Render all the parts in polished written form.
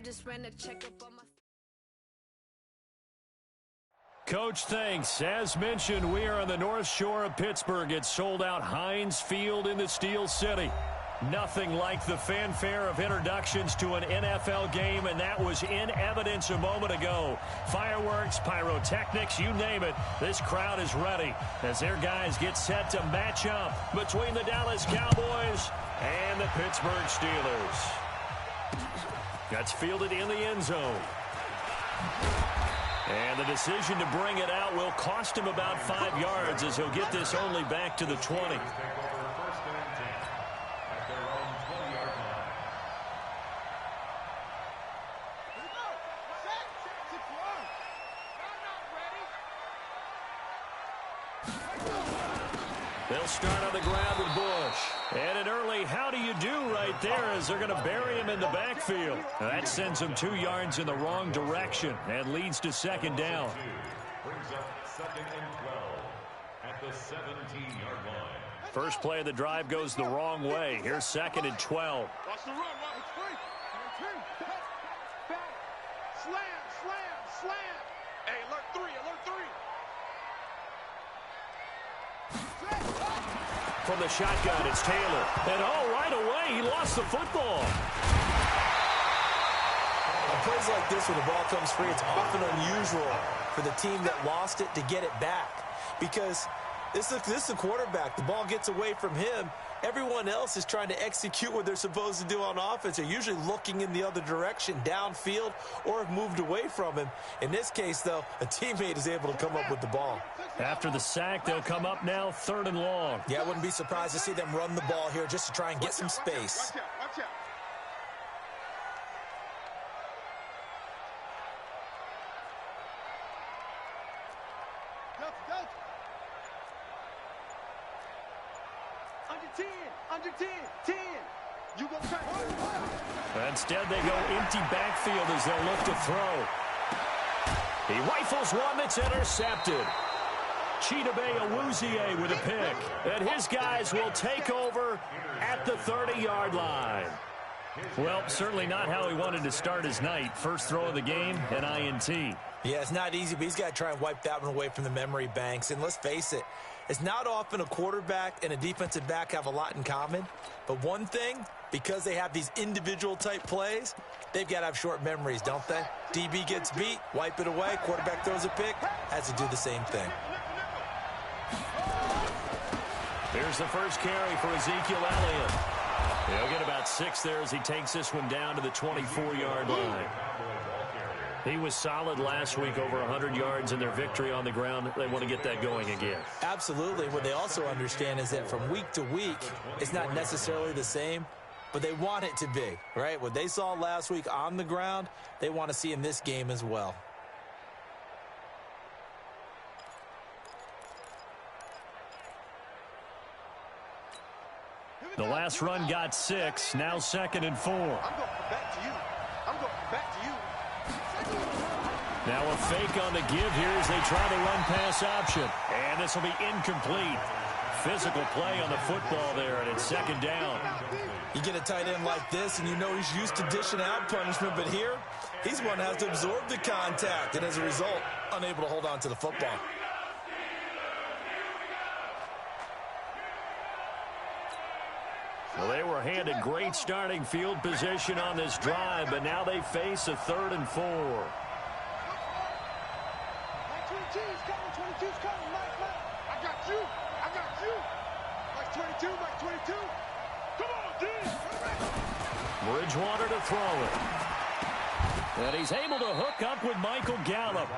just ran a checkup on my... Coach, thanks. As mentioned, we are on the North Shore of Pittsburgh. It's sold out Heinz Field in the Steel City. Nothing like the fanfare of introductions to an NFL game, and that was in evidence a moment ago. Fireworks, pyrotechnics, you name it. This crowd is ready as their guys get set to match up between the Dallas Cowboys and the Pittsburgh Steelers. That's fielded in the end zone. And the decision to bring it out will cost him about 5 yards as he'll get this only back to the 20. They'll start on the ground with Bush. And an early how do you do right there as they're going to bury him in the backfield. Now that sends him 2 yards in the wrong direction and leads to second down. Brings up 2nd and 12 at the 17-yard line. First play of the drive goes the wrong way. Here's 2nd and 12. Watch the run. Slam. Hey, alert 3. From the shotgun, it's Taylor. And right away, he lost the football. On plays like this where the ball comes free, it's often unusual for the team that lost it to get it back. Because this is the quarterback. The ball gets away from him. Everyone else is trying to execute what they're supposed to do on offense. They're usually looking in the other direction, downfield, or have moved away from him. In this case, though, a teammate is able to come up with the ball. After the sack, they'll come up now 3rd and long. Yeah, I wouldn't be surprised to see them run the ball here just to try and get some space. Watch out. Under 10. You go try. Instead, they go empty backfield as they'll look to throw. He rifles one that's intercepted. Chidobe Awuzie with a pick. And his guys will take over at the 30-yard line. Well, certainly not how he wanted to start his night. First throw of the game, an INT. Yeah, it's not easy, but he's got to try and wipe that one away from the memory banks. And let's face it, it's not often a quarterback and a defensive back have a lot in common. But one thing, because they have these individual type plays, they've got to have short memories, don't they? DB gets beat, wipe it away, quarterback throws a pick, has to do the same thing. Here's the first carry for Ezekiel Elliott. He'll get about 6 there as he takes this one down to the 24-yard line. He was solid last week, over 100 yards in their victory on the ground. They want to get that going again. Absolutely. What they also understand is that from week to week, it's not necessarily the same, but they want it to be, right? What they saw last week on the ground, they want to see in this game as well. The last run got 6, now 2nd and 4. I'm going back to you. Now a fake on the give here as they try the run-pass option. And this will be incomplete. Physical play on the football there, and it's 2nd down. You get a tight end like this, and you know he's used to dishing out punishment, but here, he's one that has to absorb the contact, and as a result, unable to hold on to the football. Well, they were handed great starting field position on this drive, but now they face a 3rd and 4. 22's coming, Mike. I got you. Mike 22. Come on, D. Bridgewater to throw it. And he's able to hook up with Michael Gallup.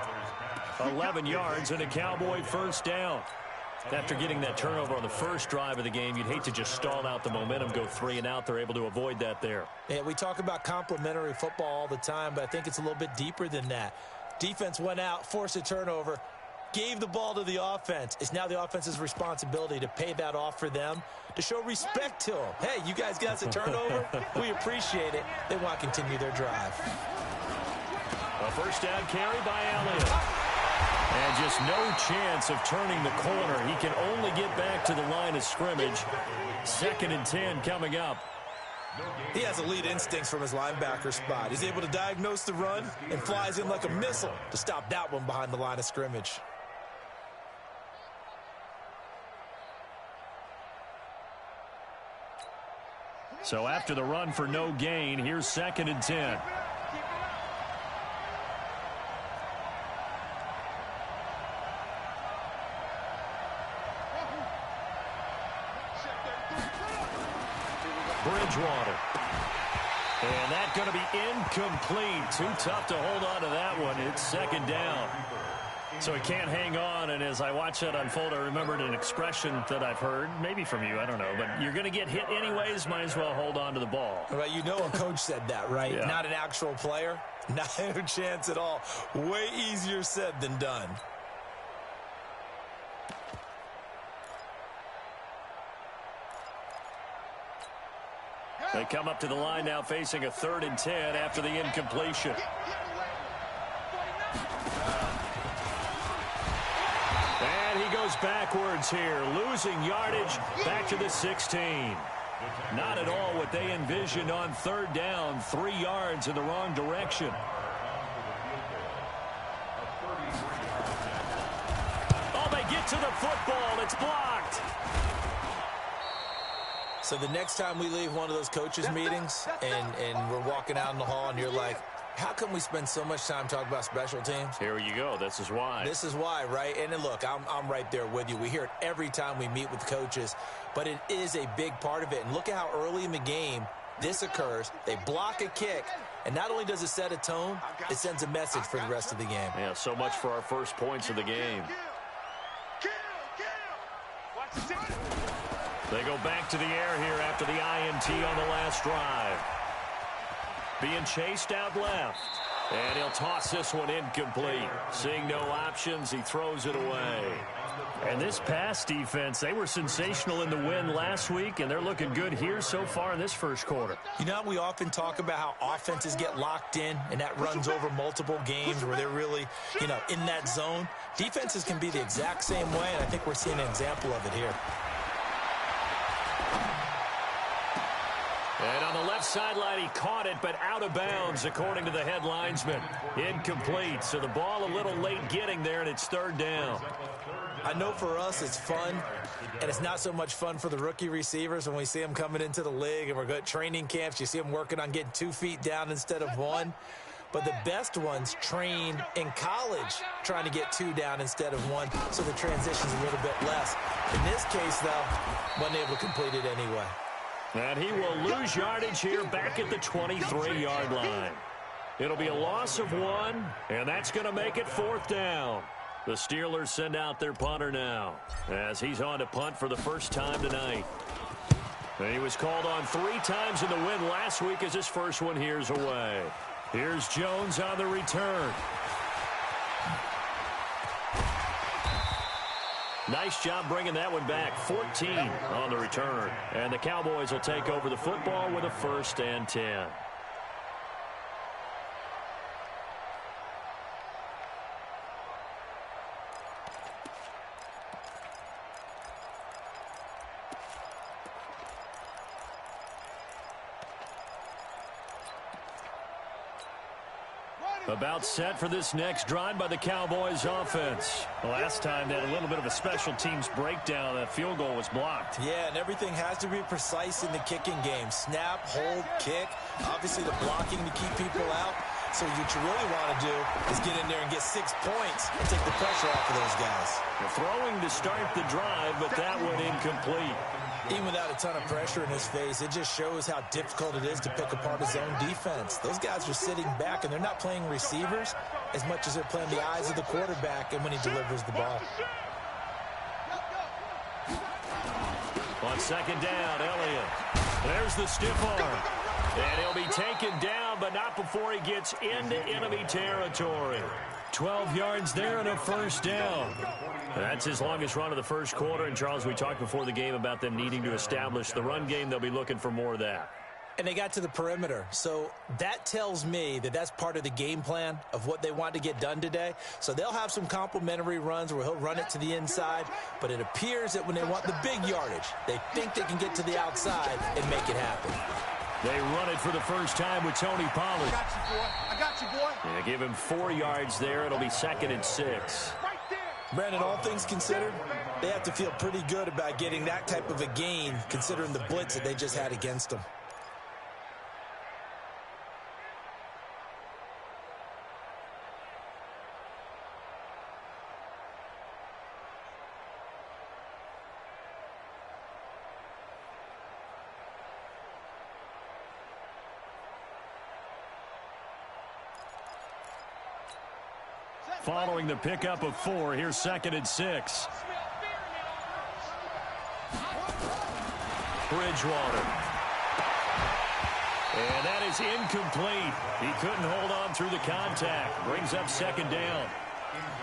11 yards and a Cowboy first down. After getting that turnover on the first drive of the game, you'd hate to just stall out the momentum, go 3 and out. They're able to avoid that there. Yeah, we talk about complementary football all the time, but I think it's a little bit deeper than that. Defense went out, forced a turnover, gave the ball to the offense. It's now the offense's responsibility to pay that off for them, to show respect to them. Hey, you guys got us a turnover? We appreciate it. They want to continue their drive. A first down carry by Elliott. And just no chance of turning the corner. He can only get back to the line of scrimmage. 2nd and 10 coming up. He has elite instincts from his linebacker spot. He's able to diagnose the run and flies in like a missile to stop that one behind the line of scrimmage. So after the run for no gain, here's 2nd and 10. Bridgewater. And that's going to be incomplete. Too tough to hold on to that one. It's 2nd down. So he can't hang on, and as I watch that unfold, I remembered an expression that I've heard, maybe from you, I don't know, but you're going to get hit anyways, might as well hold on to the ball. Well, you know a coach said that, right? Yeah. Not an actual player. Not a chance at all. Way easier said than done. They come up to the line now facing a 3rd and 10 after the incompletion. And he goes backwards here, losing yardage back to the 16. Not at all what they envisioned on 3rd down, 3 yards in the wrong direction. Oh, they get to the football. It's blocked. So the next time we leave one of those coaches' meetings and we're walking out in the hall and you're like, how come we spend so much time talking about special teams? Here you go. This is why. This is why, right? And then look, I'm right there with you. We hear it every time we meet with coaches, but it is a big part of it. And look at how early in the game this occurs. They block a kick, and not only does it set a tone, it sends a message for the rest of the game. Yeah, so much for our first points of the game. They go back to the air here after the INT on the last drive. Being chased out left. And he'll toss this one incomplete. Seeing no options, he throws it away. And this pass defense, they were sensational in the win last week, and they're looking good here so far in this first quarter. You know, we often talk about how offenses get locked in, and that runs over multiple games where they're really, in that zone. Defenses can be the exact same way, and I think we're seeing an example of it here. And on the left sideline, he caught it, but out of bounds, according to the head linesman. Incomplete, so the ball a little late getting there, and it's 3rd down. I know for us it's fun, and it's not so much fun for the rookie receivers when we see them coming into the league, and we're good at training camps. You see them working on getting 2 feet down instead of 1. But the best ones train in college trying to get 2 down instead of 1, so the transition's a little bit less. In this case, though, wasn't able to complete it anyway. And he will lose yardage here back at the 23-yard line. It'll be a loss of 1, and that's going to make it 4th down. The Steelers send out their punter now as he's on to punt for the first time tonight. And he was called on 3 times in the win last week as his first one here's away. Here's Jones on the return. Nice job bringing that one back. 14 on the return. And the Cowboys will take over the football with a 1st and 10. About set for this next drive by the Cowboys offense. The last time they had a little bit of a special teams breakdown. That field goal was blocked. Yeah, and everything has to be precise in the kicking game. Snap, hold, kick. Obviously the blocking to keep people out. So what you really want to do is get in there and get 6 points and take the pressure off of those guys. The throwing to start the drive, but that one incomplete. Even without a ton of pressure in his face, it just shows how difficult it is to pick apart his own defense. Those guys are sitting back, and they're not playing receivers as much as they're playing the eyes of the quarterback and when he delivers the ball. On 2nd down, Elliott. There's the stiff arm. And he'll be taken down, but not before he gets into enemy territory. 12 yards there and a 1st down. That's his longest run of the first quarter. And, Charles, we talked before the game about them needing to establish the run game. They'll be looking for more of that. And they got to the perimeter. So that tells me that that's part of the game plan of what they want to get done today. So they'll have some complementary runs where he'll run it to the inside. But it appears that when they want the big yardage, they think they can get to the outside and make it happen. They run it for the first time with Tony Pollard. I got you, boy. I got you, boy. Yeah, give him 4 yards there. It'll be 2nd and 6. Right there. Brandon, all things considered, they have to feel pretty good about getting that type of a gain, considering the blitz that they just had against them. Following the pickup of 4, here's 2nd and 6. Bridgewater. And that is incomplete. He couldn't hold on through the contact. Brings up 2nd down.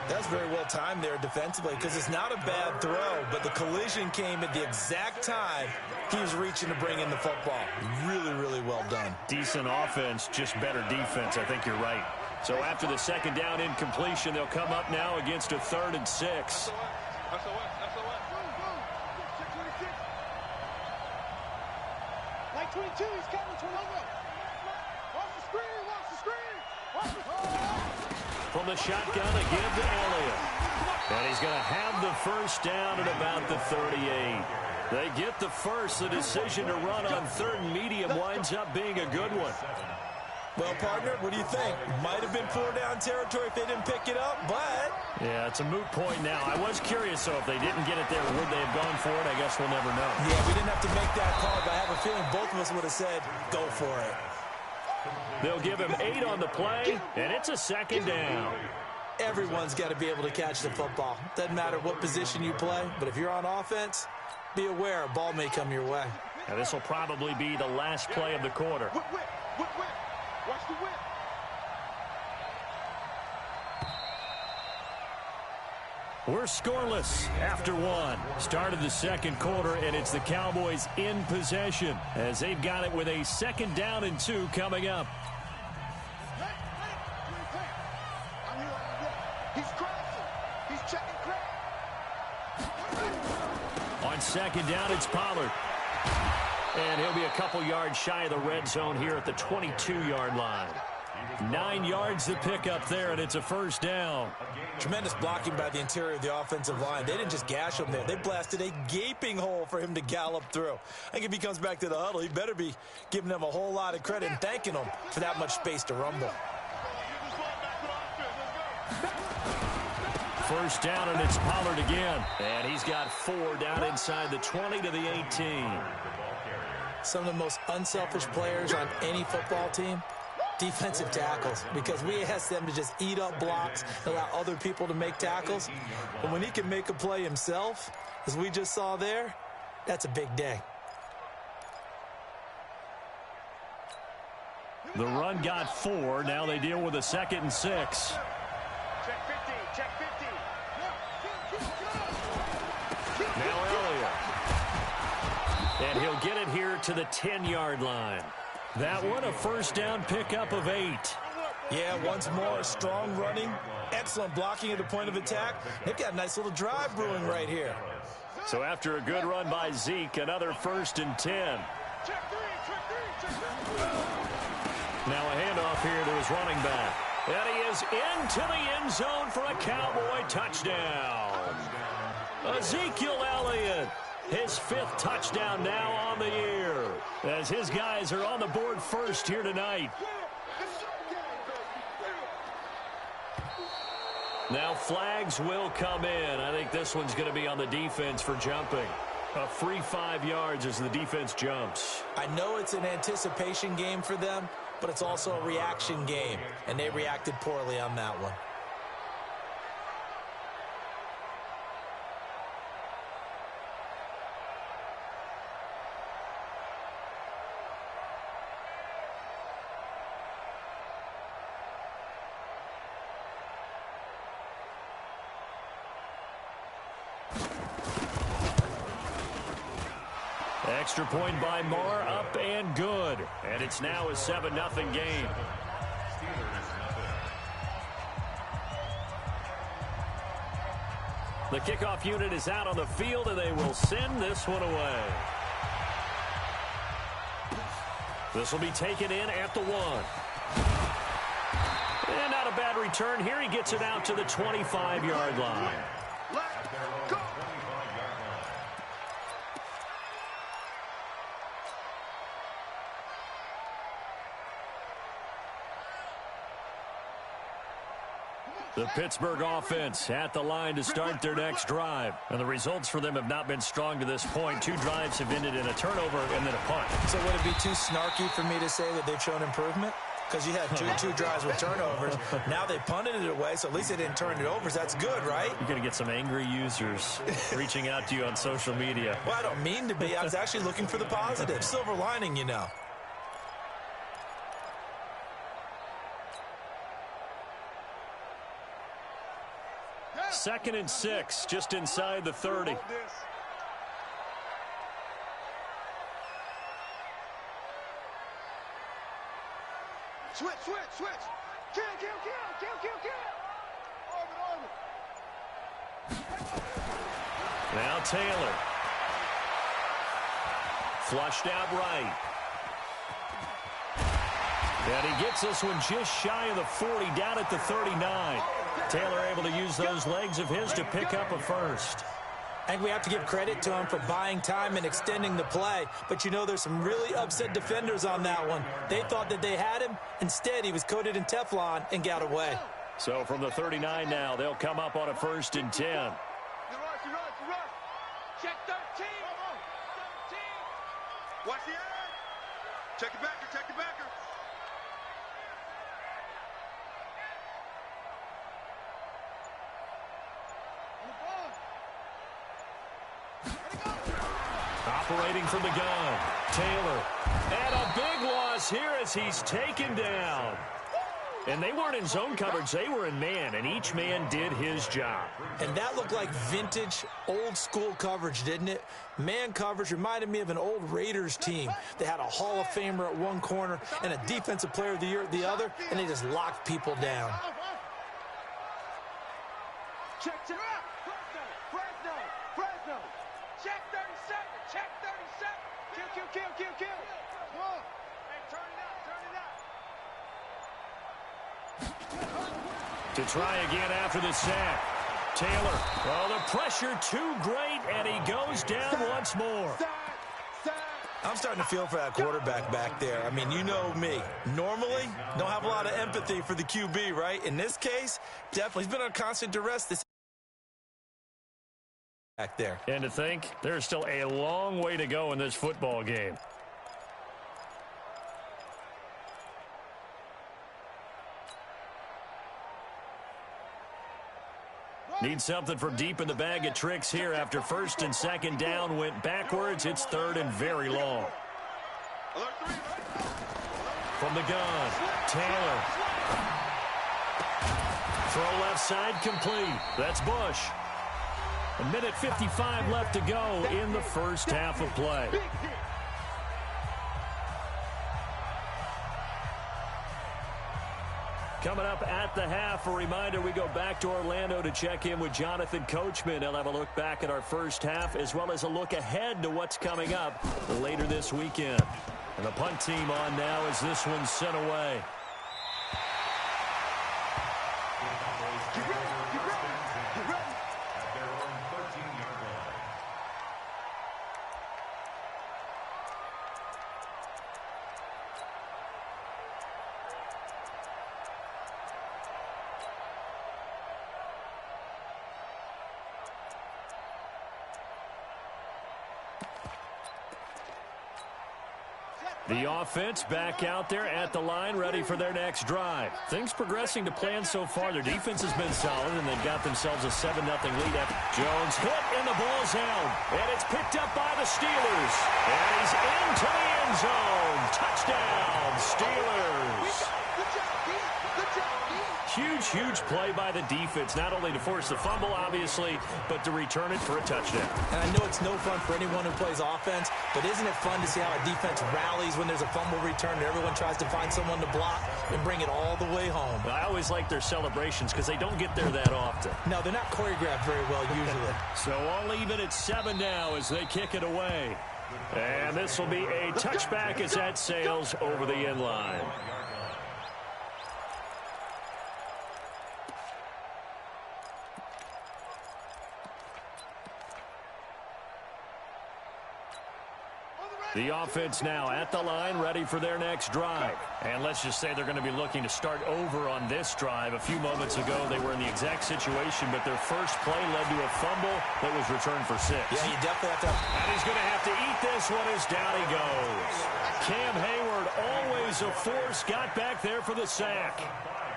That's very well timed there defensively because it's not a bad throw, but the collision came at the exact time he was reaching to bring in the football. Really, really well done. Decent offense, just better defense. I think you're right. So after the 2nd down incompletion, they'll come up now against a 3rd and 6. That's a what? That's a what? Check 26. Like 22, he's coming. 21. Watch the screen. Watch the screen. Watch the screen. From the shotgun again to Elliott. And he's going to have the first down at about the 38. They get the first. The decision to run on 3rd and medium winds up being a good one. Well, partner, what do you think? Might have been 4-down territory if they didn't pick it up, but... Yeah, it's a moot point now. I was curious, so if they didn't get it there, would they have gone for it? I guess we'll never know. Yeah, we didn't have to make that call, but I have a feeling both of us would have said, go for it. They'll give him 8 on the play, and it's a 2nd down. Everyone's got to be able to catch the football. Doesn't matter what position you play, but if you're on offense, be aware a ball may come your way. Now, this will probably be the last play of the quarter. Whip. Watch the whip. We're scoreless after 1. Start of the 2nd quarter, and it's the Cowboys in possession as they've got it with a 2nd down and 2 coming up. He's crashing. He's checking crack. On 2nd down, it's Pollard. And he'll be a couple yards shy of the red zone here at the 22-yard line. 9 yards to pick up there, and it's a 1st down. Tremendous blocking by the interior of the offensive line. They didn't just gash him there. They blasted a gaping hole for him to gallop through. I think if he comes back to the huddle, he better be giving them a whole lot of credit and thanking them for that much space to rumble. 1st down, and it's Pollard again. And he's got 4 down inside the 20 to the 18. Some of the most unselfish players on any football team, defensive tackles, because we ask them to just eat up blocks, allow other people to make tackles. But when he can make a play himself, as we just saw there, that's a big day. The run got 4. Now they deal with a 2nd and 6. Check 50. Check 50. Now Elliott. And he'll get it here to the 10-yard line. That one, a 1st down pickup of 8. Yeah, once more, strong running, excellent blocking at the point of attack. They've got a nice little drive brewing right here. So after a good run by Zeke, another 1st and 10. Check 3. Now a handoff here to his running back. And he is into the end zone for a Cowboy touchdown. Ezekiel Elliott, his 5th touchdown now on the year, as his guys are on the board first here tonight. Now flags will come in. I think this one's going to be on the defense for jumping. A free 5 yards as the defense jumps. I know it's an anticipation game for them, but it's also a reaction game, and they reacted poorly on that one. Extra point by Marr, up and good. And it's now a 7-0 game. The kickoff unit is out on the field, and they will send this one away. This will be taken in at the 1. And not a bad return here. He gets it out to the 25-yard line. Let's go. The Pittsburgh offense at the line to start their next drive. And the results for them have not been strong to this point. 2 drives have ended in a turnover and then a punt. So would it be too snarky for me to say that they've shown improvement? Because you had two drives with turnovers. Now they punted it away, so at least they didn't turn it over. So that's good, right? You're going to get some angry users reaching out to you on social media. Well, I don't mean to be. I was actually looking for the positive. Silver lining, you know. Second and 6, just inside the 30. Switch. Kill. Orbit. Now Taylor. Flushed out right. And he gets this one just shy of the 40, down at the 39. Taylor able to use those legs of his to pick up a first. I think we have to give credit to him for buying time and extending the play. But, you know, there's some really upset defenders on that one. They thought that they had him. Instead, he was coated in Teflon and got away. So from the 39 now, they'll come up on a 1st and 10. You rush. Check 13. Watch the edge. Check the backer. Operating from the gun, Taylor. And a big loss here as he's taken down. And they weren't in zone coverage, they were in man, and each man did his job. And that looked like vintage, old-school coverage, didn't it? Man coverage reminded me of an old Raiders team. They had a Hall of Famer at one corner and a Defensive Player of the Year at the other, and they just locked people down. Check. Fresno. Check 37. Kill. Whoa. Hey, turn it up. To try again after the sack. Taylor. Well, the pressure too great, and he goes down once more. I'm starting to feel for that quarterback back there. I mean, you know me. Normally, don't have a lot of empathy for the QB, right? In this case, definitely. He's been on constant duress this back there. And to think, there's still a long way to go in this football game. Need something from deep in the bag of tricks here after 1st and 2nd down went backwards. It's 3rd and very long. From the gun, Taylor. Throw left side complete. That's Bush. 1:55 left to go in the first half of play. Coming up at the half, a reminder, we go back to Orlando to check in with Jonathan Coachman. He'll have a look back at our first half as well as a look ahead to what's coming up later this weekend. And the punt team on now as this one's sent away. The offense back out there at the line, ready for their next drive. Things progressing to plan so far. Their defense has been solid, and they've got themselves a 7-0 lead. Jones hit, and the ball's out. And it's picked up by the Steelers. And he's into the end zone. Touchdown, Steelers. Huge play by the defense, not only to force the fumble, obviously, but to return it for a touchdown. And I know it's no fun for anyone who plays offense, but isn't it fun to see how a defense rallies when there's a fumble return and everyone tries to find someone to block and bring it all the way home? I always like their celebrations because they don't get there that often. No, they're not choreographed very well usually. So all even at 7 now as they kick it away. And this will be a touchback as that sails over the end line. The offense now at the line, ready for their next drive. And let's just say they're going to be looking to start over on this drive. A few moments ago, they were in the exact situation, but their first play led to a fumble that was returned for 6. Yeah, you definitely have to. And he's going to have to eat this one as down he goes. Cam Hayward, always a force, got back there for the sack.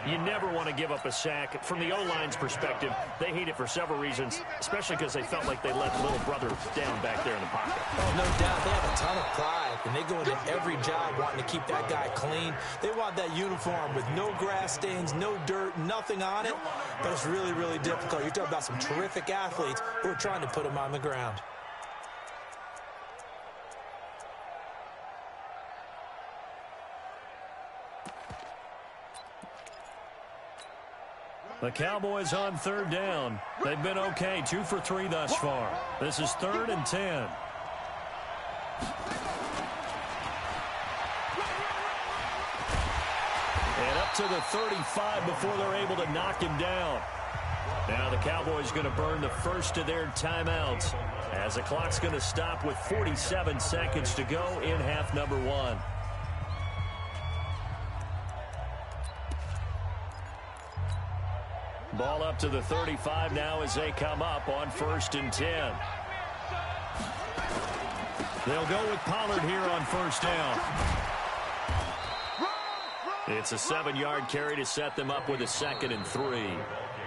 You never want to give up a sack. From the O-line's perspective, they hate it for several reasons, especially because they felt like they let little brother down back there in the pocket. Oh, no doubt. They have a ton of pride, and they go into every job wanting to keep that guy clean. They want that uniform with no grass stains, no dirt, nothing on it, but it's really, really difficult. You're talking about some terrific athletes who are trying to put him on the ground. The Cowboys on third down. They've been okay, 2 for 3 thus far. This is 3rd and 10. And up to the 35 before they're able to knock him down. Now the Cowboys going to burn the first of their timeouts as the clock's going to stop with 47 seconds to go in half number 1. Ball up to the 35 now as they come up on 1st and 10. They'll go with Pollard here on 1st down. It's a 7-yard carry to set them up with a 2nd and 3.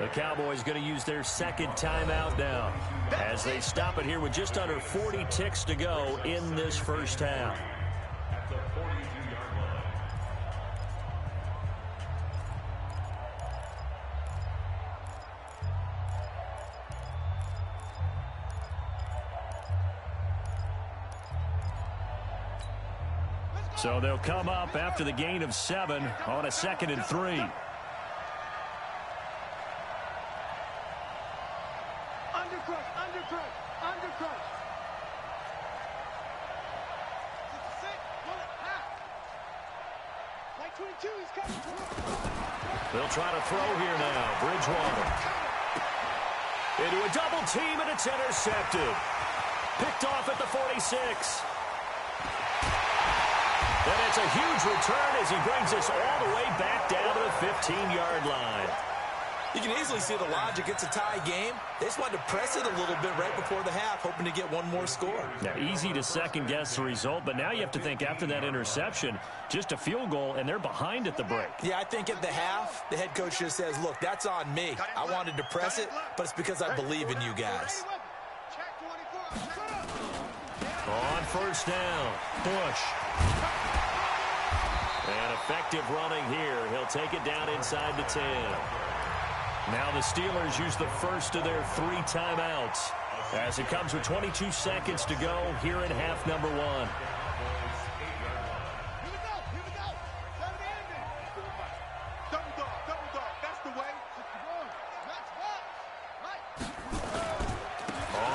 The Cowboys going to use their second timeout now as they stop it here with just under 40 ticks to go in this first half. So they'll come up after the gain of 7 on a 2nd and 3. They'll try to throw here now. Bridgewater. Into a double team, and it's intercepted. Picked off at the 46. And it's a huge return as he brings us all the way back down to the 15-yard line. You can easily see the logic. It's a tie game. They just wanted to press it a little bit right before the half, hoping to get one more score. Now, easy to second-guess the result, but now you have to think after that interception, just a field goal, and they're behind at the break. Yeah, I think at the half, the head coach just says, look, that's on me. I wanted to press it, but it's because I believe in you guys. On 1st down, Bush. And effective running here. He'll take it down inside the 10. Now the Steelers use the first of their 3 timeouts as it comes with 22 seconds to go here in half number 1. Here we go. Double dog. That's the way.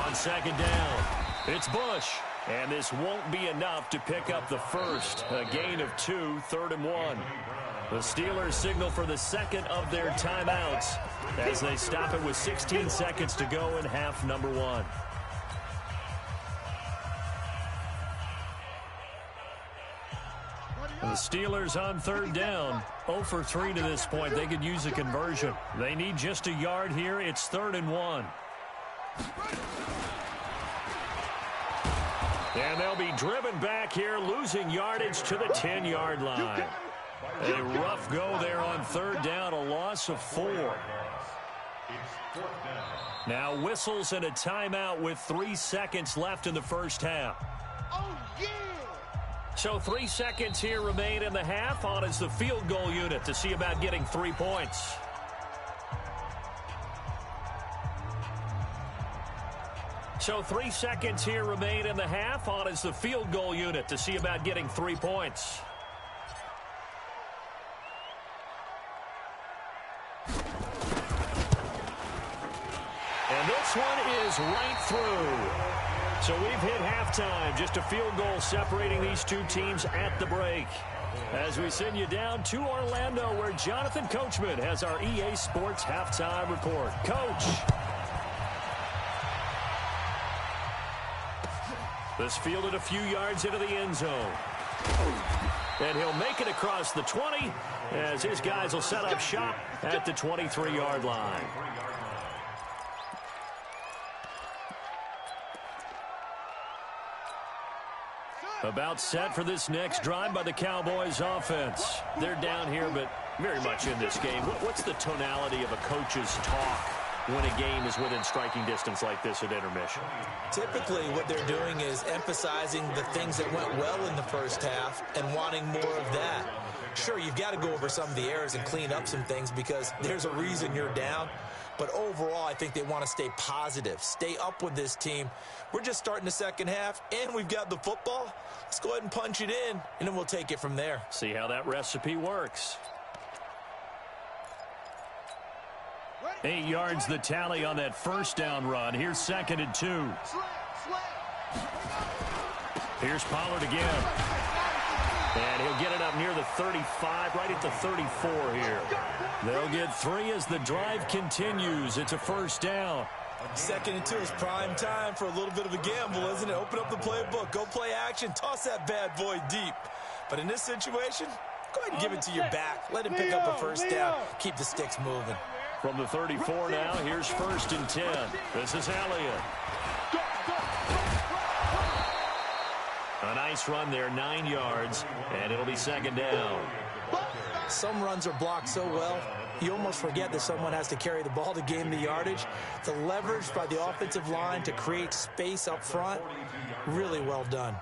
On 2nd down, it's Bush. And this won't be enough to pick up the first. A gain of 2, 3rd and 1. The Steelers signal for the second of their timeouts as they stop it with 16 seconds to go in half number 1. The Steelers on 3rd down, 0 for 3 to this point. They could use a conversion. They need just a yard here. It's 3rd and 1. And they'll be driven back here, losing yardage to the 10-yard line. A rough go there on 3rd down, a loss of 4. Now whistles and a timeout with 3 seconds left in the first half. Oh, yeah! So 3 seconds here remain in the half. On is the field goal unit to see about getting 3 points. So 3 seconds here remain in the half. On is the field goal unit to see about getting 3 points. And this one is right through. So we've hit halftime. Just a field goal separating these two teams at the break. As we send you down to Orlando, where Jonathan Coachman has our EA Sports halftime report. Coach. This fielded a few yards into the end zone. And he'll make it across the 20 as his guys will set up shop at the 23-yard line. About set for this next drive by the Cowboys offense. They're down here, but very much in this game. What's the tonality of a coach's talk when a game is within striking distance like this at intermission? Typically, what they're doing is emphasizing the things that went well in the first half and wanting more of that. Sure, you've got to go over some of the errors and clean up some things because there's a reason you're down. But overall, I think they want to stay positive, stay up with this team. We're just starting the second half, and we've got the football. Let's go ahead and punch it in, and then we'll take it from there. See how that recipe works. 8 yards the tally on that first down run. Here's 2nd and 2. Here's Pollard again. And he'll get it up near the 35, right at the 34 here. They'll get 3 as the drive continues. It's a first down. 2nd and 2 is prime time for a little bit of a gamble, isn't it? Open up the playbook, go play action, toss that bad boy deep. But in this situation, go ahead and give it to your back. Let him pick up a first down. Keep the sticks moving. From the 34 now, here's 1st and 10. This is Elliott. A nice run there, 9 yards, and it'll be 2nd down. Some runs are blocked so well, you almost forget that someone has to carry the ball to gain the yardage. The leverage by the offensive line to create space up front, really well done.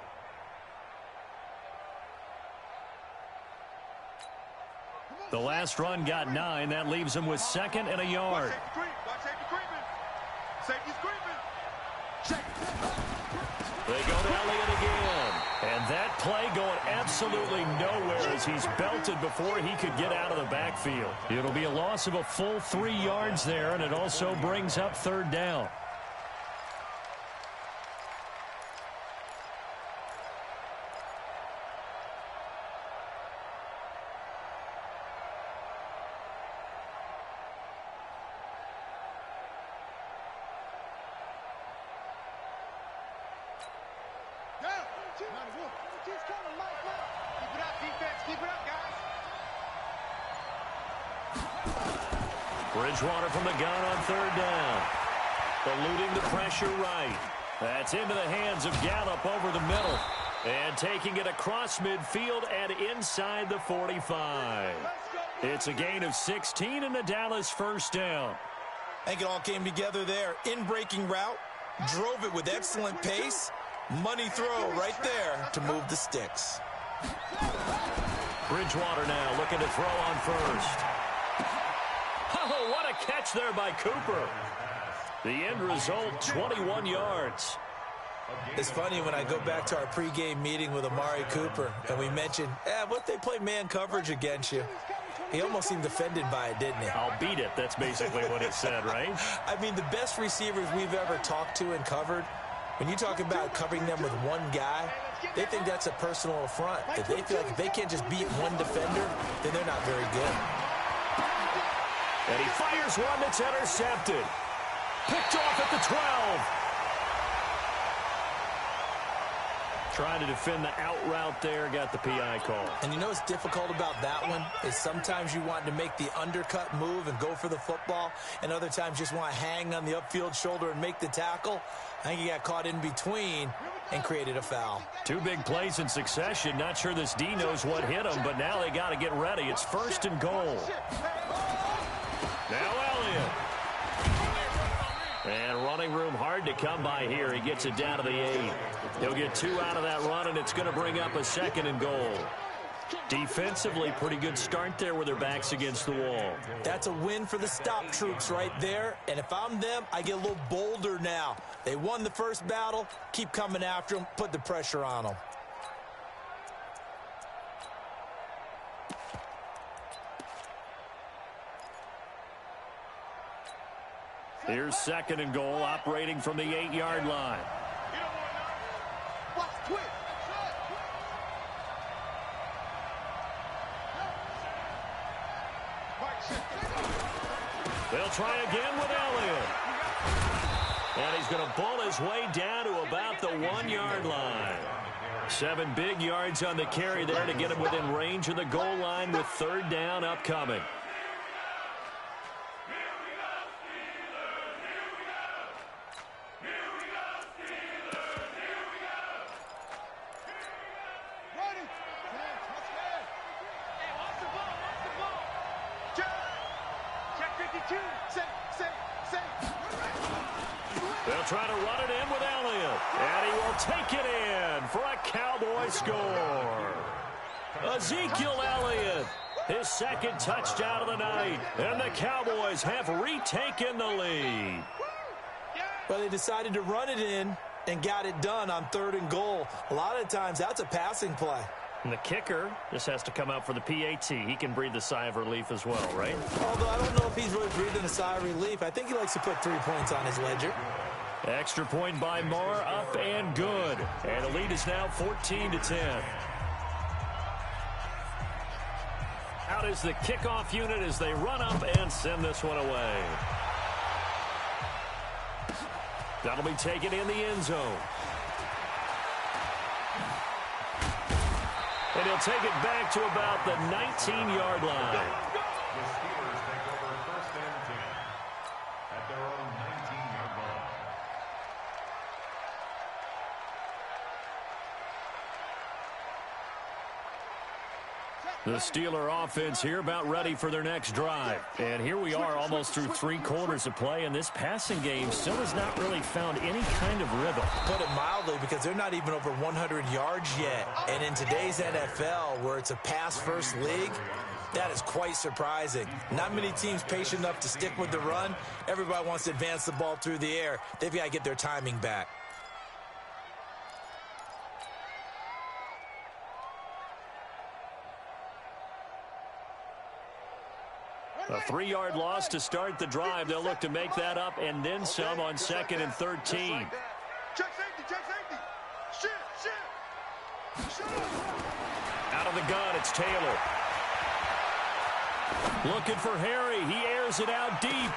The last run got 9. That leaves him with 2nd and a yard. They go to Elliott again. And that play going absolutely nowhere as he's belted before he could get out of the backfield. It'll be a loss of a full 3 yards there, and it also brings up 3rd down. Bridgewater from the gun on 3rd down. Eluding the pressure right. That's into the hands of Gallup over the middle. And taking it across midfield and inside the 45. It's a gain of 16 and the Dallas first down. I think it all came together there. In-breaking route, drove it with excellent pace. Money throw right there to move the sticks. Bridgewater now looking to throw on 1st. Oh, what a catch there by Cooper. The end result, 21 yards. It's funny when I go back to our pregame meeting with Amari Cooper, and we mentioned, what they play man coverage against you. He almost seemed offended by it, didn't he? I'll beat it. That's basically what he said, right? I mean, the best receivers we've ever talked to and covered, when you talk about covering them with one guy, they think that's a personal affront. If they feel like if they can't just beat one defender, then they're not very good. And he fires one that's intercepted. Picked off at the 12. Trying to defend the out route there, got the PI call. And you know what's difficult about that one is sometimes you want to make the undercut move and go for the football, and other times just want to hang on the upfield shoulder and make the tackle. I think he got caught in between and created a foul. 2 big plays in succession. Not sure this D knows what hit him, but now they got to get ready. It's 1st and goal. Now Elliott. And running room hard to come by here. He gets it down to the 8. He'll get 2 out of that run, and it's going to bring up a 2nd and goal. Defensively, pretty good start there with their backs against the wall. That's a win for the stop troops right there. And if I'm them, I get a little bolder now. They won the first battle. Keep coming after them. Put the pressure on them. Here's 2nd and goal, operating from the 8-yard line. They'll try again with Elliott. And he's going to bull his way down to about the 1-yard line. 7 big yards on the carry there to get him within range of the goal line with 3rd down upcoming. They'll try to run it in with Elliott. And he will take it in for a Cowboy score. Ezekiel Elliott, his 2nd touchdown of the night. And the Cowboys have retaken the lead. Well, they decided to run it in and got it done on 3rd and goal. A lot of times, that's a passing play. And the kicker just has to come out for the PAT. He can breathe a sigh of relief as well, right? Although I don't know if he's really breathing a sigh of relief. I think he likes to put 3 points on his ledger. Extra point by Marr, up and good. And the lead is now 14-10. Out is the kickoff unit as they run up and send this one away. That'll be taken in the end zone. And he'll take it back to about the 19-yard line. The Steelers take over 1st and 10 at their own 19-yard line. The Steeler offense here about ready for their next drive. And here we are almost through 3 quarters of play, and this passing game still has not really found any kind of rhythm. Put it mildly, because they're not even over 100 yards yet. And in today's NFL, where it's a pass-first league, that is quite surprising. Not many teams patient enough to stick with the run. Everybody wants to advance the ball through the air. They've got to get their timing back. A 3-yard loss to start the drive. They'll look to make that up and then some on 2nd and 13. Check safety, check safety. Shit. Out of the gun, it's Taylor. Looking for Harry. He airs it out deep.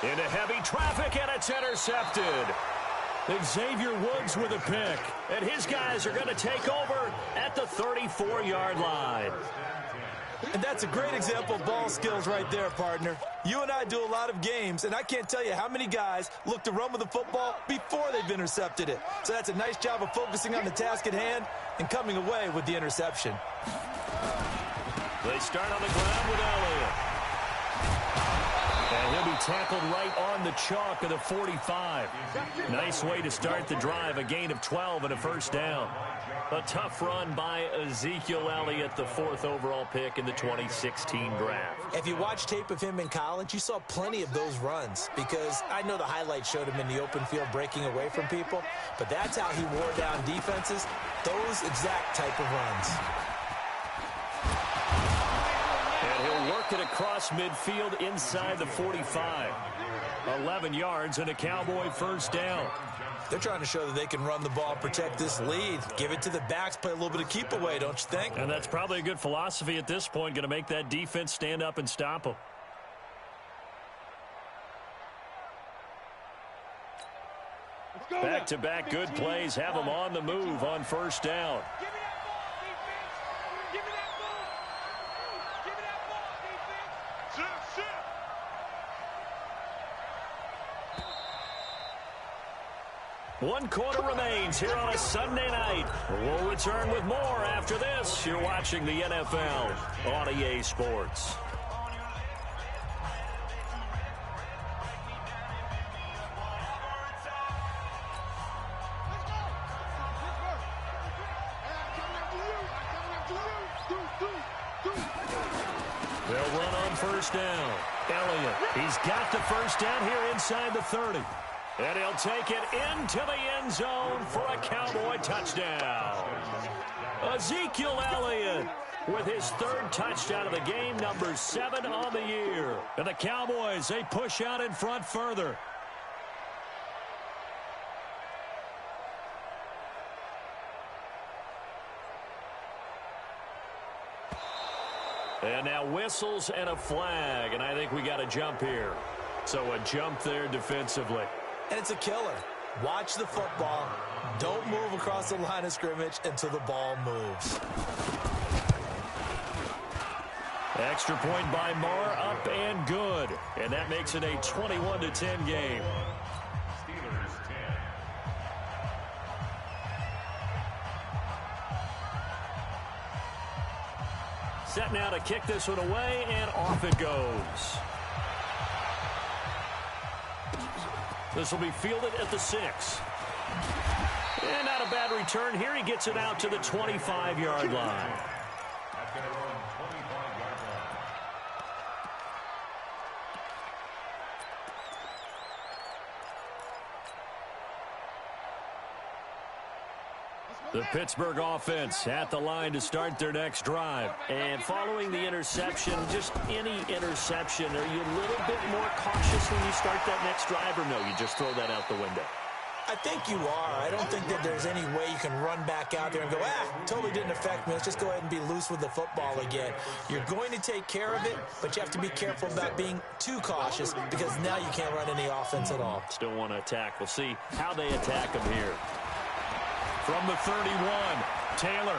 Into heavy traffic, and it's intercepted. Xavier Woods with a pick. And his guys are going to take over at the 34-yard line. And that's a great example of ball skills right there, partner. You and I do a lot of games, and I can't tell you how many guys look to run with the football before they've intercepted it. So that's a nice job of focusing on the task at hand and coming away with the interception. They start on the ground with Elliott. And he'll be tackled right on the chalk of the 45. Nice way to start the drive, a gain of 12 and a 1st down. A tough run by Ezekiel Elliott, the 4th overall pick in the 2016 draft. If you watch tape of him in college, you saw plenty of those runs, because I know the highlights showed him in the open field breaking away from people, but that's how he wore down defenses, those exact type of runs. And he'll work it across midfield inside the 45. 11 yards and a Cowboy 1st down. They're trying to show that they can run the ball, protect this lead, give it to the backs, play a little bit of keep away, don't you think? And that's probably a good philosophy at this point, going to make that defense stand up and stop them. Back-to-back good plays have them on the move on 1st down. Give me that ball, defense. Give me that ball. Give me that ball, defense. Shit. One quarter remains here on a Sunday night. We'll return with more after this. You're watching the NFL on EA Sports. They'll run on 1st down. Elliott, he's got the 1st down here inside the 30. And he'll take it into the end zone for a Cowboy touchdown. Ezekiel Elliott with his 3rd touchdown of the game, number 7 on the year. And the Cowboys, they push out in front further. And now whistles and a flag, and I think we got a jump here. So a jump there defensively. And it's a killer. Watch the football. Don't move across the line of scrimmage until the ball moves. Extra point by Marr, up and good. And that makes it a 21-10 game. Steelers 10. Set now to kick this one away, and off it goes. This will be fielded at the 6. And not a bad return here. He gets it out to the 25-yard line. At their own 25-yard line. The Pittsburgh offense at the line to start their next drive. And following the interception, just any interception, are you a little bit more cautious when you start that next drive, or no, you just throw that out the window? I think you are. I don't think that there's any way you can run back out there and go, totally didn't affect me. Let's just go ahead and be loose with the football again. You're going to take care of it, but you have to be careful about being too cautious because now you can't run any offense at all. Still want to attack. We'll see how they attack him here. From the 31, Taylor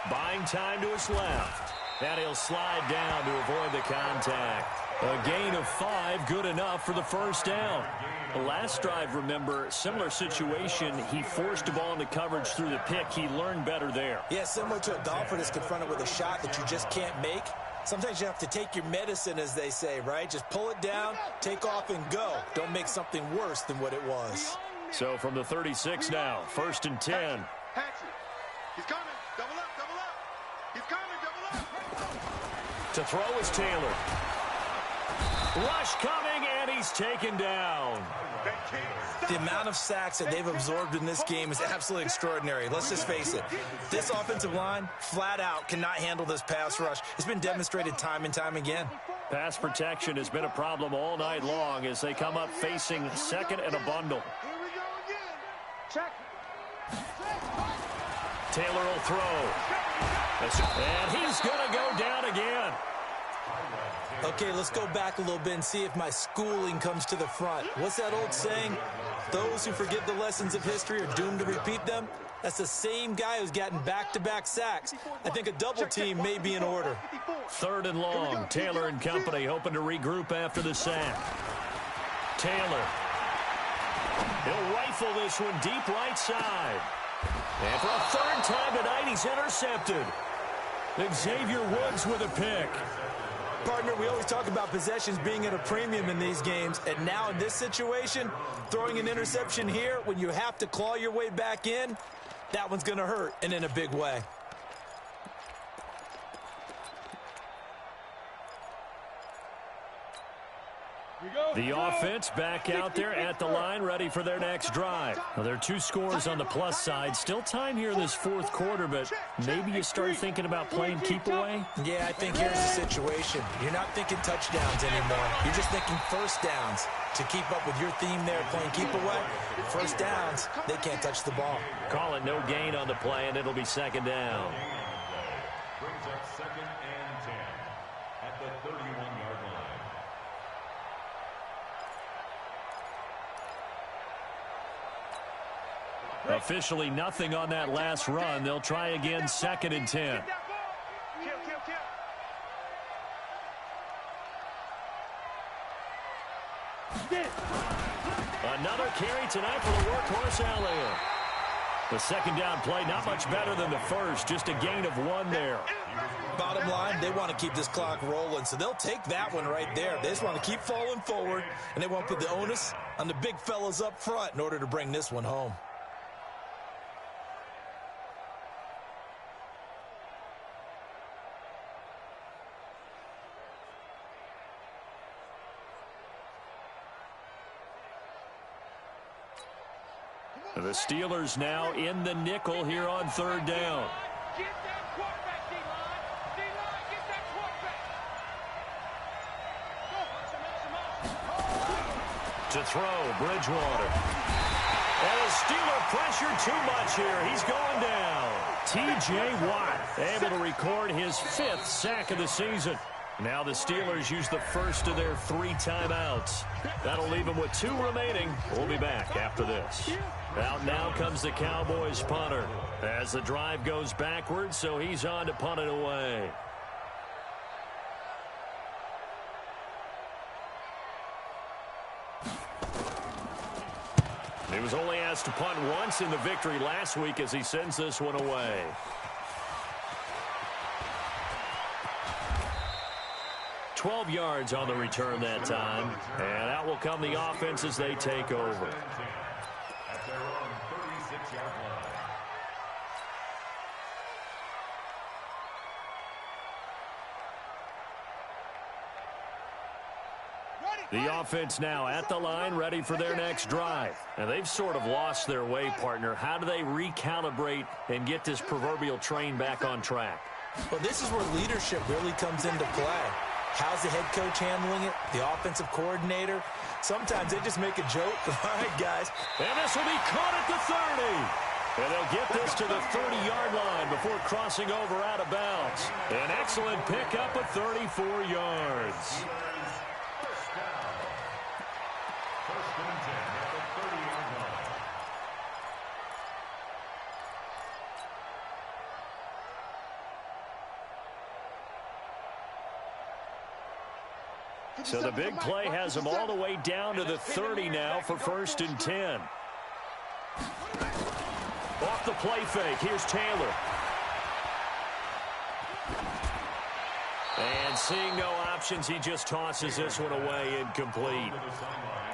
buying time to his left. And he'll slide down to avoid the contact. A gain of 5, good enough for the first down. The last drive, remember, similar situation. He forced the ball into coverage through the pick. He learned better there. Yeah, similar to a golfer that's confronted with a shot that you just can't make. Sometimes you have to take your medicine, as they say, right? Just pull it down, take off, and go. Don't make something worse than what it was. So from the 36 now, 1st and 10. He's coming. Double up, double up. He's coming, double up. To throw is Taylor. Rush coming, and he's taken down. The amount of sacks that they've absorbed in this game is absolutely extraordinary. Let's just face it. This offensive line, flat out, cannot handle this pass rush. It's been demonstrated time and time again. Pass protection has been a problem all night long as they come up facing second and a bundle. Here we go again. Check. Taylor will throw. And he's going to go down again. Okay, let's go back a little bit and see if my schooling comes to the front. What's that old saying? Those who forget the lessons of history are doomed to repeat them. That's the same guy who's gotten back-to-back sacks. I think a double team may be in order. 3rd and long. Taylor and company hoping to regroup after the sack. Taylor. He'll rifle this one deep right side. And for a 3rd time tonight, he's intercepted. Xavier Woods with a pick. Partner, we always talk about possessions being at a premium in these games, and now in this situation, throwing an interception here when you have to claw your way back in, that one's going to hurt, and in a big way. The offense back out there at the line, ready for their next drive. Well, there are 2 scores on the plus side. Still time here in this 4th quarter, but maybe you start thinking about playing keep away? Yeah, I think here's the situation. You're not thinking touchdowns anymore. You're just thinking first downs. To keep up with your theme there, playing keep away, first downs, they can't touch the ball. Call it no gain on the play, and it'll be 2nd down. Brings up 2nd and 10 at the 31-yard line. Officially nothing on that last run. They'll try again, 2nd and 10. Another carry tonight for the workhorse Elliott. The 2nd down play, not much better than the first, just a gain of 1 there. Bottom line, they want to keep this clock rolling, so they'll take that one right there. They just want to keep falling forward, and they want to put the onus on the big fellas up front in order to bring this one home. The Steelers now in the nickel here on 3rd down. Get that quarterback, D-line. D-line, get that quarterback. To throw, Bridgewater. And the Steeler pressure too much here. He's going down. T.J. Watt able to record his 5th sack of the season. Now the Steelers use the first of their 3 timeouts. That'll leave them with 2 remaining. We'll be back after this. Out now comes the Cowboys punter as the drive goes backwards, so he's on to punt it away. He was only asked to punt once in the victory last week as he sends this one away. $12 yards on the return that time. And out will come the offense as they take over. At their own 36-yard line. The offense now at the line, ready for their next drive. And they've sort of lost their way, partner. How do they recalibrate and get this proverbial train back on track? Well, this is where leadership really comes into play. How's the head coach handling it? The offensive coordinator? Sometimes they just make a joke. All right, guys. And this will be caught at the 30. And they'll get this to the 30-yard line before crossing over out of bounds. An excellent pickup of 34 yards. First and 10 at the 30-yard line. So the big play has them all the way down to the 30 now for first and 10. Off the play fake, here's Taylor. And seeing no options, he just tosses this one away incomplete.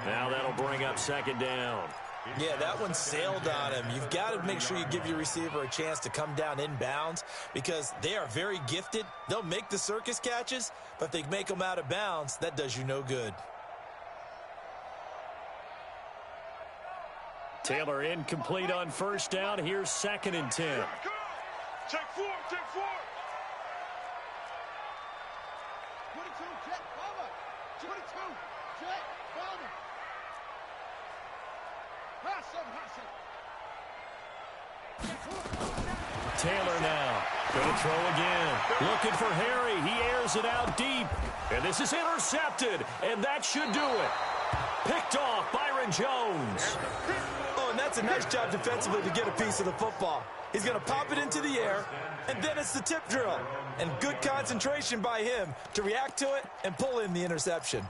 Now that'll bring up second down. Yeah, that one sailed on him. You've got to make sure you give your receiver a chance to come down inbounds because they are very gifted. They'll make the circus catches, but if they make them out of bounds, that does you no good. Taylor incomplete on first down. Here's second and 10. Take 4, take 4. 22, jet cover. 22, jet cover. Taylor now going to throw again. Looking for Harry. He airs it out deep. And this is intercepted. And that should do it. Picked off Byron Jones. Oh, and that's a nice job defensively to get a piece of the football. He's going to pop it into the air, and then it's the tip drill. And good concentration by him to react to it and pull in the interception.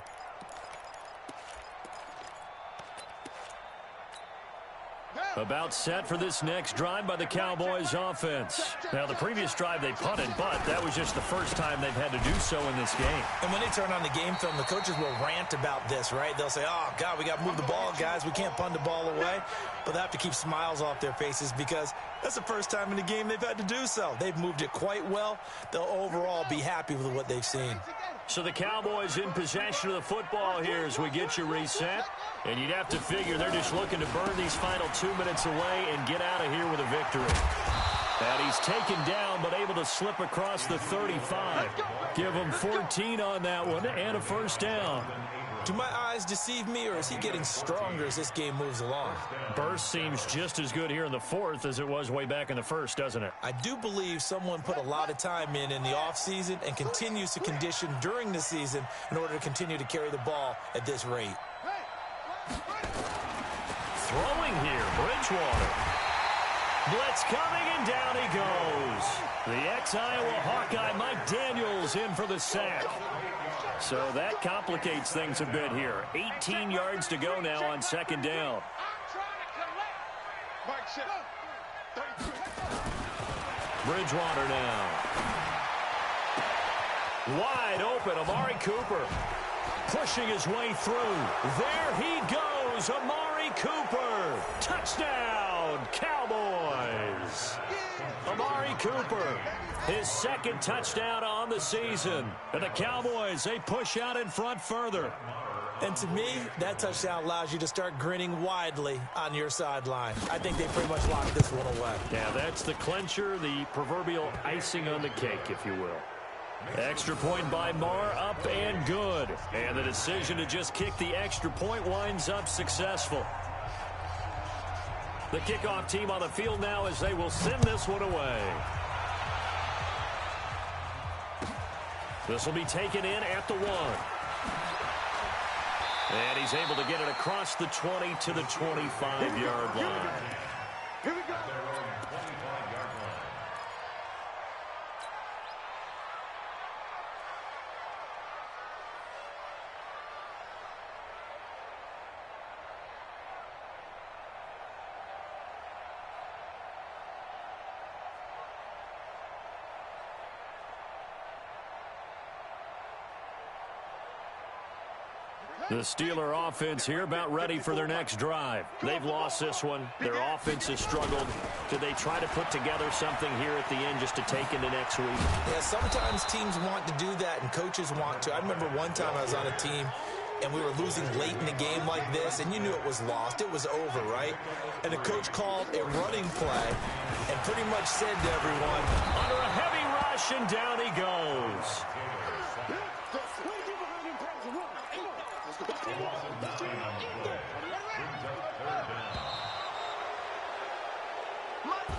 About set for this next drive by the Cowboys offense. Now, the previous drive they punted, but that was just the first time they've had to do so in this game. And when they turn on the game film, the coaches will rant about this, right? They'll say, oh, God, we got to move the ball, guys. We can't punt the ball away. But they have to keep smiles off their faces because that's the first time in the game they've had to do so. They've moved it quite well. They'll overall be happy with what they've seen. So the Cowboys in possession of the football here as we get you reset. And you'd have to figure they're just looking to burn these final 2 minutes away and get out of here with a victory. And he's taken down but able to slip across the 35. Give him 14 on that one and a first down. Do my eyes deceive me, or is he getting stronger as this game moves along? Burst seems just as good here in the fourth as it was way back in the first, doesn't it? I do believe someone put a lot of time in the offseason and continues to condition during the season in order to continue to carry the ball at this rate. Throwing here, Bridgewater. Blitz coming, and down he goes. The ex-Iowa Hawkeye Mike Daniels in for the sack. So that complicates things a bit here. 18 yards to go now on second down. Bridgewater now. Wide open, Amari Cooper. Pushing his way through. There he goes, Amari Cooper. Touchdown, Cowboys. Amari Cooper, his second touchdown on the season. And the Cowboys, they push out in front further. And to me, that touchdown allows you to start grinning widely on your sideline. I think they pretty much locked this one away. Yeah, that's the clincher, the proverbial icing on the cake, if you will. Extra point by Marr, up and good. And the decision to just kick the extra point winds up successful. The kickoff team on the field now as they will send this one away. This will be taken in at the 1. And he's able to get it across the 20 to the 25-yard line. Here we go. The Steeler offense here about ready for their next drive. They've lost this one. Their offense has struggled. Do they try to put together something here at the end just to take into next week? Yeah, sometimes teams want to do that and coaches want to. I remember one time I was on a team and we were losing late in the game like this, and you knew it was lost. It was over, right? And the coach called a running play and pretty much said to everyone, under a heavy rush, and down he goes.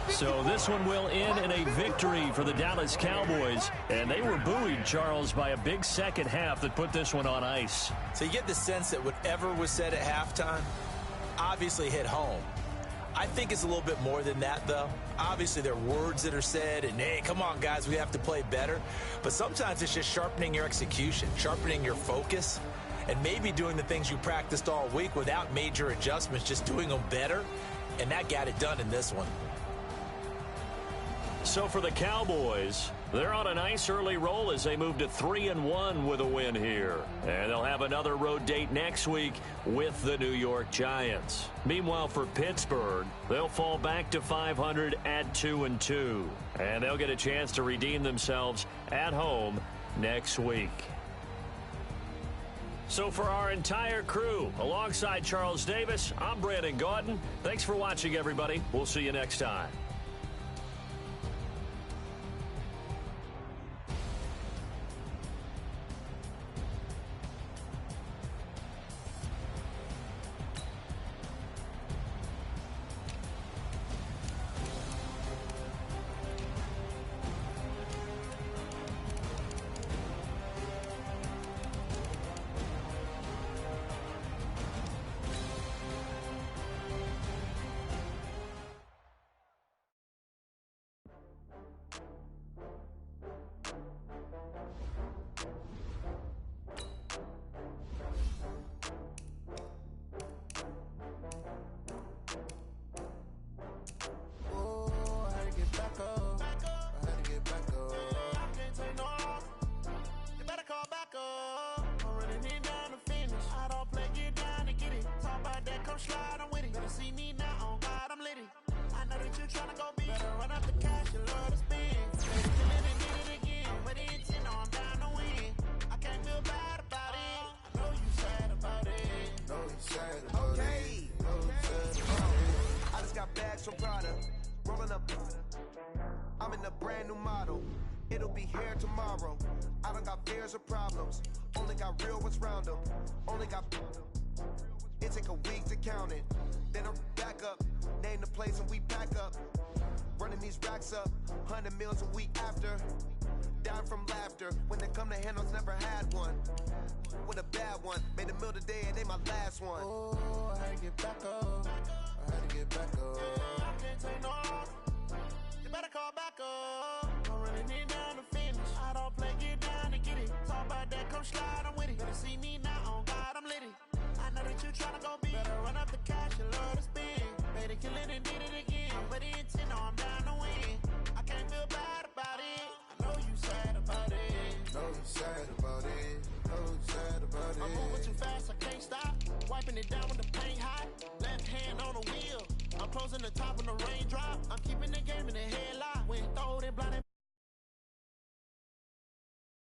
So this one will end in a victory for the Dallas Cowboys. And they were buoyed, Charles, by a big second half that put this one on ice. So you get the sense that whatever was said at halftime obviously hit home. I think it's a little bit more than that, though. Obviously, there are words that are said, and, hey, come on, guys, we have to play better. But sometimes it's just sharpening your execution, sharpening your focus, and maybe doing the things you practiced all week without major adjustments, just doing them better. And that got it done in this one. So for the Cowboys, they're on a nice early roll as they move to 3-1 with a win here. And they'll have another road date next week with the New York Giants. Meanwhile, for Pittsburgh, they'll fall back to 500 at 2-2. And they'll get a chance to redeem themselves at home next week. So for our entire crew, alongside Charles Davis, I'm Brandon Gaudin. Thanks for watching, everybody. We'll see you next time. I'm in a brand new model. It'll be here tomorrow. I don't got fears or problems. Only got real ones round them. Only got. It take a week to count it. Then I'm back up. Name the place and we pack up. Running these racks up. 100 meals a week after. Down from laughter. When they come to handles, never had one. With a bad one. Made a meal today and they my last one. Oh, I had to get back up. I had to get back up. I can't take no. You better call back up. I'm running it down to finish. I don't play, get down to get it. Talk about that, come slide, I'm with it. Better see me now, on God, I'm litty. I know that you tryna go big. Better run up the cash, you love to spend.